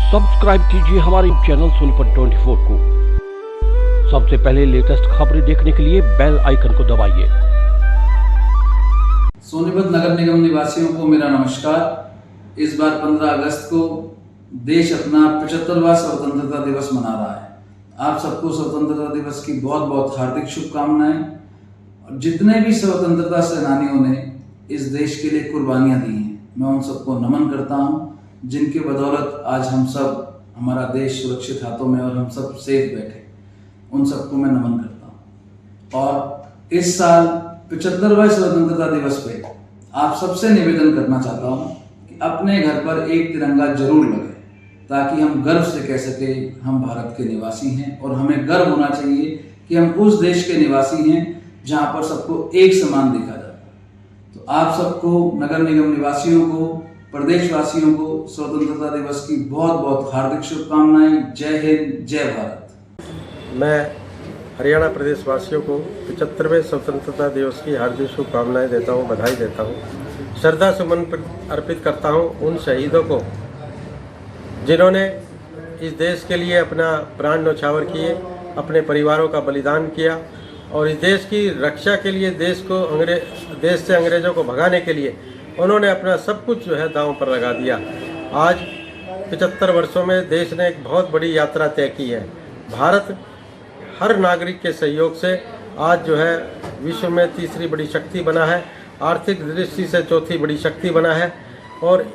Subscribe कीजिए हमारे channel Sonipat 24 को। सबसे पहले लेटेस्ट खबरें देखने के लिए बेल आइकन को दबाइए। सोनीपत नगर निगम निवासियों को मेरा नमस्कार। इस बार 15 अगस्त को देश अपना 75वां स्वतंत्रता दिवस मना रहा है। आप सबको स्वतंत्रता दिवस की बहुत बहुत हार्दिक शुभकामनाएं। और जितने भी स्वतंत्रता सेनानियों ने इस देश के लिए कुर्बानियां दी हैं, मैं उन सबको नमन करता हूं, जिनके बदौलत आज हम सब, हमारा देश सुरक्षित हाथों में और हम सब सेफ बैठे। उन सबको मैं नमन करता हूं। और इस साल 75वें स्वतंत्रता दिवस पे आप सबसे निवेदन करना चाहता हूं कि अपने घर पर एक तिरंगा जरूर लगे, ताकि हम गर्व से कह सके हम भारत के निवासी हैं। और हमें गर्व होना चाहिए कि हम उस देश के निवासी हैं जहां पर सबको एक समान देखा जाता है। तो आप सबको, नगर निगम निवासियों को, प्रदेशवासियों को स्वतंत्रता दिवस की बहुत बहुत हार्दिक शुभकामनाएं। जय हिंद, जय भारत। मैं हरियाणा प्रदेश वासियों को 75वें स्वतंत्रता दिवस की हार्दिक शुभकामनाएं देता हूं, बधाई देता हूं। श्रद्धा सुमन अर्पित करता हूं उन शहीदों को जिन्होंने इस देश के लिए अपना प्राण न्यौछावर किए, अपने परिवारों का बलिदान किया और इस देश की रक्षा के लिए, देश से अंग्रेजों को भगाने के लिए उन्होंने अपना सब कुछ जो है दांव पर लगा दिया। आज 75 वर्षों में देश ने एक बहुत बड़ी यात्रा तय की है। भारत हर नागरिक के सहयोग से आज जो है विश्व में तीसरी बड़ी शक्ति बना है, आर्थिक दृष्टि से चौथी बड़ी शक्ति बना है। और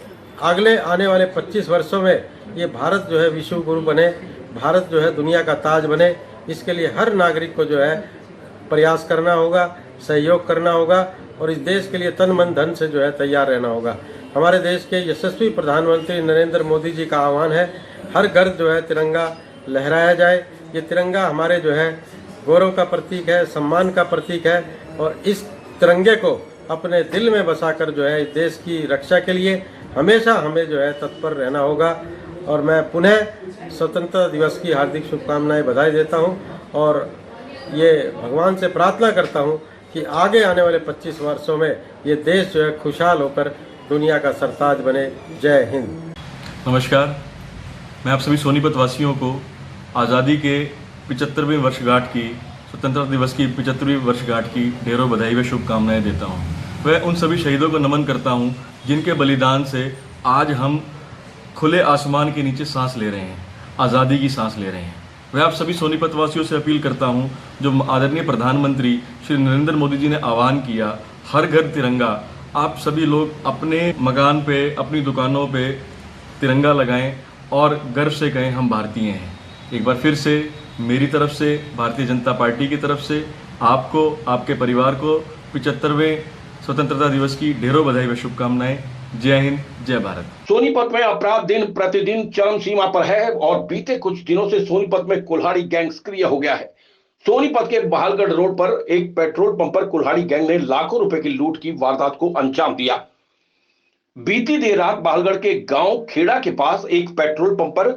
अगले आने वाले 25 वर्षों में ये भारत जो है विश्व गुरु बने, भारत जो है दुनिया का ताज बने। इसके लिए हर नागरिक को जो है प्रयास करना होगा, सहयोग करना होगा और इस देश के लिए तन मन धन से जो है तैयार रहना होगा। हमारे देश के यशस्वी प्रधानमंत्री नरेंद्र मोदी जी का आह्वान है, हर घर जो है तिरंगा लहराया जाए। ये तिरंगा हमारे जो है गौरव का प्रतीक है, सम्मान का प्रतीक है और इस तिरंगे को अपने दिल में बसाकर जो है देश की रक्षा के लिए हमेशा हमें जो है तत्पर रहना होगा। और मैं पुनः स्वतंत्रता दिवस की हार्दिक शुभकामनाएं, बधाई देता हूं और ये भगवान से प्रार्थना करता हूं कि आगे आने वाले 25 वर्षों में ये देश जो है खुशहाल होकर दुनिया का सरताज बने। जय हिंद। नमस्कार, मैं आप सभी सोनीपत वासियों को आज़ादी के 75वें वर्षगांठ की, स्वतंत्रता दिवस की 75वीं वर्षगांठ की ढेरों बधाई व शुभकामनाएं देता हूं। वह उन सभी शहीदों को नमन करता हूं जिनके बलिदान से आज हम खुले आसमान के नीचे सांस ले रहे हैं, आज़ादी की सांस ले रहे हैं। मैं आप सभी सोनीपत वासियों से अपील करता हूं, जो आदरणीय प्रधानमंत्री श्री नरेंद्र मोदी जी ने आह्वान किया, हर घर तिरंगा, आप सभी लोग अपने मकान पे, अपनी दुकानों पे तिरंगा लगाएं और गर्व से कहें हम भारतीय हैं। एक बार फिर से मेरी तरफ से, भारतीय जनता पार्टी की तरफ से आपको, आपके परिवार को 75वें स्वतंत्रता दिवस की ढेरों बधाई व शुभकामनाएं। जय हिंद, जय भारत। सोनीपत में अपराध दिन प्रतिदिन चरम सीमा पर है और बीते कुछ दिनों से सोनीपत में कुल्हाड़ी गैंग सक्रिय हो गया है। सोनीपत के बहालगढ़ रोड पर एक पेट्रोल पंप पर कुल्हाड़ी गैंग ने लाखों रुपए की लूट की वारदात को अंजाम दिया। बीती देर रात बहालगढ़ के गांव खेड़ा के पास एक पेट्रोल पंप पर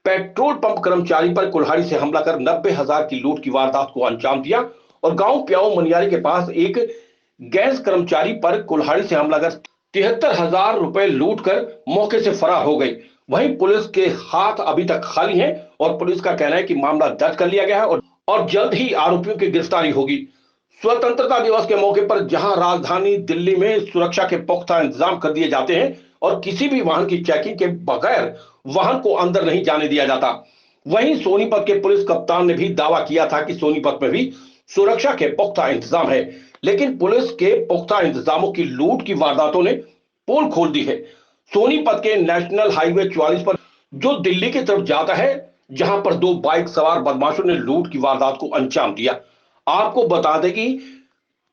पेट्रोल पंप कर्मचारी पर कुल्हाड़ी से हमला कर 90,000 की लूट की वारदात को अंजाम दिया और गांव प्याऊ मनियारी के पास एक गैस कर्मचारी पर कुल्हाड़ी से हमला कर 73,000 रुपए लूट कर मौके से फरार हो गई। वहीं पुलिस के हाथ अभी तक खाली हैं और पुलिस का कहना है कि मामला दर्ज कर लिया गया है और जल्द ही आरोपियों की गिरफ्तारी होगी। स्वतंत्रता दिवस के मौके पर जहां राजधानी दिल्ली में सुरक्षा के पुख्ता इंतजाम कर दिए जाते हैं और किसी भी वाहन की चेकिंग के बगैर वाहन को अंदर नहीं जाने दिया जाता, वहीं सोनीपत के पुलिस कप्तान ने भी दावा किया था कि सोनीपत में भी सुरक्षा के पुख्ता इंतजाम है। लेकिन पुलिस के पुख्ता इंतजामों की लूट की वारदातों ने पोल खोल दी है। सोनीपत के नेशनल हाईवे 44 पर, जो दिल्ली की तरफ जाता है, जहां पर 2 बाइक सवार बदमाशों ने लूट की वारदात को अंजाम दिया। आपको बता दें कि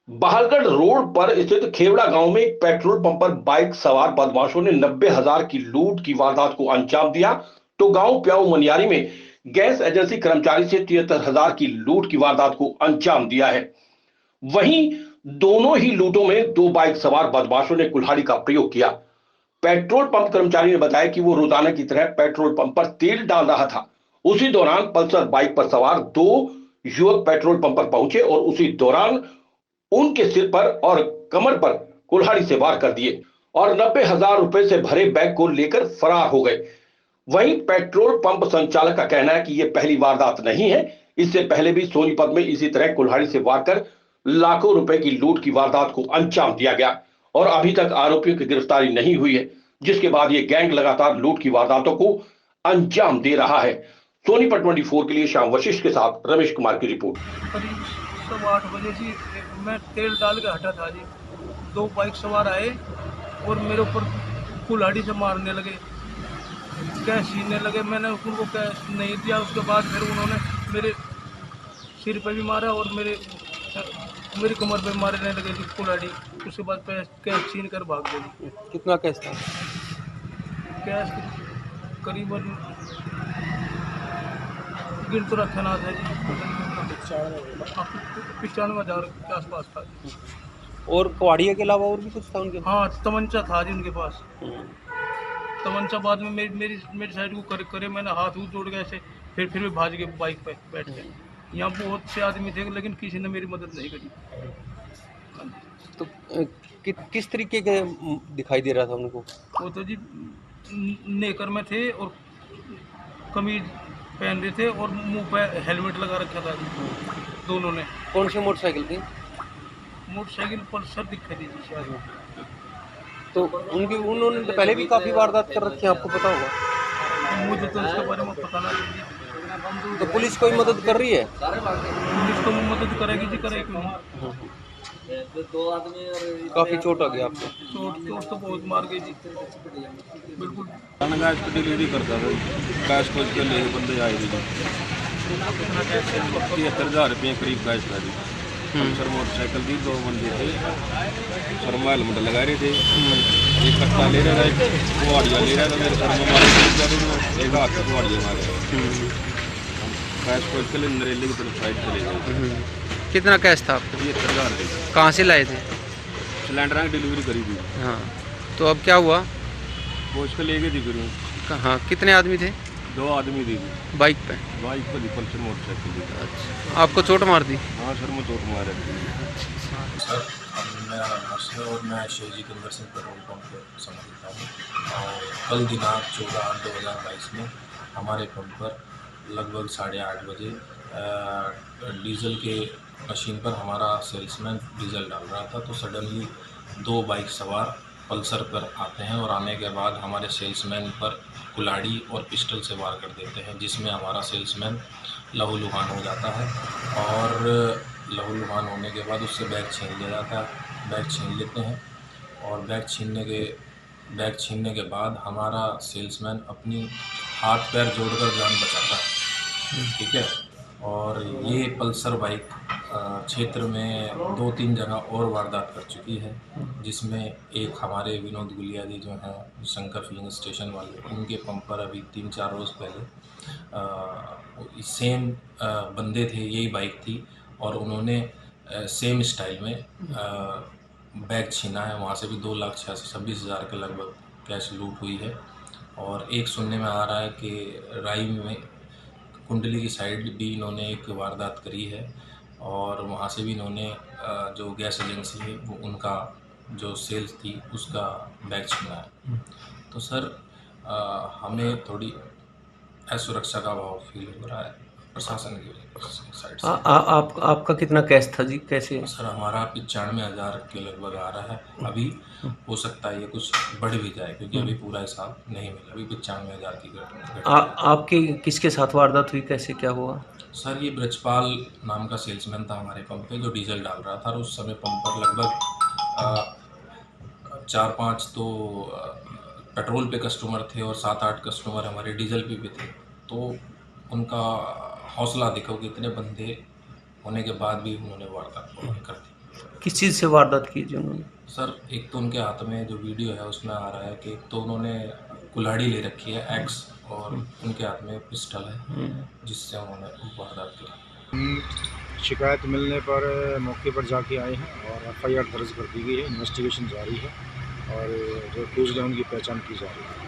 बहालगढ़ रोड पर स्थित खेवड़ा गांव में एक पेट्रोल पंप पर बाइक सवार बदमाशों ने 90,000 की लूट की वारदात को अंजाम दिया, तो गांव प्याऊ मनियारी में गैस एजेंसी कर्मचारी से 73,000 की लूट की वारदात को अंजाम दिया है। वहीं दोनों ही लूटों में 2 बाइक सवार बदमाशों ने कुल्हाड़ी का प्रयोग किया। पेट्रोल पंप कर्मचारी ने बताया कि वो रोजाना की तरह पेट्रोल पंप पर तेल डाल रहा था। उसी दौरान पल्सर बाइक पर सवार 2 युवक पेट्रोल पंप पर पहुंचे और उसी दौरान उनके सिर पर और कमर पर कुल्हाड़ी से वार कर दिए और 90,000 रुपए से भरे बैग को लेकर फरार हो गए। वहीं पेट्रोल पंप संचालक का कहना है कि यह पहली वारदात नहीं है, इससे पहले भी सोनीपत में इसी तरह कुल्हाड़ी से वार कर लाखों रुपए की लूट की वारदात को अंजाम दिया गया और अभी तक आरोपियों की गिरफ्तारी नहीं हुई है, जिसके बाद ये गैंग लगातार लूट की वारदातों को अंजाम दे रहा है। सोनीपत 24 के लिए श्याम वशिष्ठ के साथ रमेश कुमार की रिपोर्ट। करीब 8:15 बजे से मैं तेल डाल के हटा था जी, 2 बाइक सवार आए और मेरे ऊपर कुल्हाड़ी से मारने लगे, कैश छीनने लगे। मैंने उनको कैश नहीं दिया, उसके बाद फिर उन्होंने मेरे सिर पे भी मारा और मेरी कमर पे मारने लगे जी कुल्हाड़ी। उसके बाद कैश छीन कर भाग गए। कितना कैश था? कैश करीबन गिन तो रखा ना था जी, 95,000 के आसपास था। और कवाड़िया के अलावा और भी कुछ था उनके पास? हाँ, तमंचा था जी उनके पास। तमंचा बाद में मेरी साइड को करे मैंने हाथ जोड़ के ऐसे फिर भी भाग गए बाइक पे बैठ के। यहाँ बहुत से आदमी थे लेकिन किसी ने मेरी मदद नहीं करी। तो किस तरीके के दिखाई दे रहा था उनको? वो तो जी नेकर में थे और कमीज पहन रहे थे और मुंह पे हेलमेट लगा रखा था जी दोनों ने। कौन सी मोटरसाइकिल थी? मोटरसाइकिल पल्सर दिखाई दी थी शायद। तो उन्होंने तो पहले भी काफ़ी वारदात कर रखी है, आपको पता होगा। मुझे तो उसके बारे में पता नहीं। तो पुलिस कोई मदद कर रही है? पुलिस तो मदद करेगी जी, करेगी क्यों नहीं। काफ़ी चोट आ गई आपको? चोट तो बहुत मार गई जी, बिल्कुल। गैस की डिलीवरी करता था, गैस को के लिए बंदे आए थे 73,000 रुपये करीब गैस का दी। सर मोटरसाइकिल थी, 2 बंदे थे, सर में हेलमेट लगा रहे थे, एक कट्टा ले रहा था, एक कुआड़िया ले रहा था, मेरे सर में मारे, एक हाथ से कुआड़िया मारे। गैस को के लिए नरेले की तरफ साइड चले गए। कितना कैश था आपको? 73,000 रुपये। कहाँ से लाए थे? सिलेंडर की डिलीवरी करी थी। हाँ, तो अब क्या हुआ? वो उसको ले गई थी फिर। हाँ, कितने आदमी थे? 2 आदमी थी बाइक पे? बाइक पर पल्सर मोटरसाइकिल थी। अच्छा, आपको चोट मार दी? हाँ सर, मैं चोट मारे। सर, मेरा नाम हर्ष है और मैं श्री जितेंद्र सिंह पेट्रोल पंप पर संभालता हूँ। और कल दिनांक 14/8/2022 में हमारे पंप पर लगभग 8:30 बजे डीजल के मशीन पर हमारा सेल्समैन डीजल डाल रहा था, तो सडनली 2 बाइक सवार पल्सर पर आते हैं और आने के बाद हमारे सेल्समैन पर कुल्हाड़ी और पिस्टल से वार कर देते हैं, जिसमें हमारा सेल्समैन लहूलुहान हो जाता है। और लहूलुहान होने के बाद उससे बैग छीन लिया जाता है। बैग छीन लेते हैं और बैग छीनने के बाद हमारा सेल्समैन अपनी हाथ पैर जोड़कर जान बचाता है, ठीक है। और ये पल्सर बाइक क्षेत्र में 2-3 जगह और वारदात कर चुकी है, जिसमें एक हमारे विनोद गुलिया जी जो हैं शंकर फिलिंग स्टेशन वाले, उनके पंप पर अभी 3-4 रोज़ पहले सेम बंदे थे, यही बाइक थी और उन्होंने सेम स्टाइल में बैग छीना है। वहाँ से भी 2,26,000 के लगभग कैश लूट हुई है। और एक सुनने में आ रहा है कि राई में कुंडली की साइड भी इन्होंने एक वारदात करी है और वहाँ से भी इन्होंने जो गैस एजेंसी है वो उनका जो सेल्स थी उसका बैग छीना है। तो सर हमें थोड़ी असुरक्षा का भाव फील हो रहा है प्रशासन की साइड से। आपका कितना कैश था जी, कैसे? सर हमारा 95,000 के लगभग आ रहा है। अभी हो सकता है ये कुछ बढ़ भी जाए क्योंकि अभी पूरा हिसाब नहीं मिला। अभी 95,000 की आपके किसके साथ वारदात हुई, कैसे क्या हुआ? सर ये ब्रजपाल नाम का सेल्समैन था हमारे पंप पे, जो डीजल डाल रहा था और उस समय पंप पर लगभग 4-5 तो पेट्रोल पे कस्टमर थे और 7-8 कस्टमर हमारे डीजल पे भी थे। तो उनका हौसला देखो कि इतने बंदे होने के बाद भी उन्होंने वारदात कर दी। किस चीज़ से वारदात की जी उन्होंने? सर एक तो उनके हाथ में जो वीडियो है उसमें आ रहा है कि एक तो उन्होंने कुल्हाड़ी ले रखी है एक्स और उनके हाथ में पिस्टल है, जिससे उन्होंने वारदात की। शिकायत मिलने पर मौके पर जाके आए हैं और FIR दर्ज कर दी गई है। इन्वेस्टिगेशन जारी है और जो अक्यूज्ड है उनकी पहचान की जा रही है।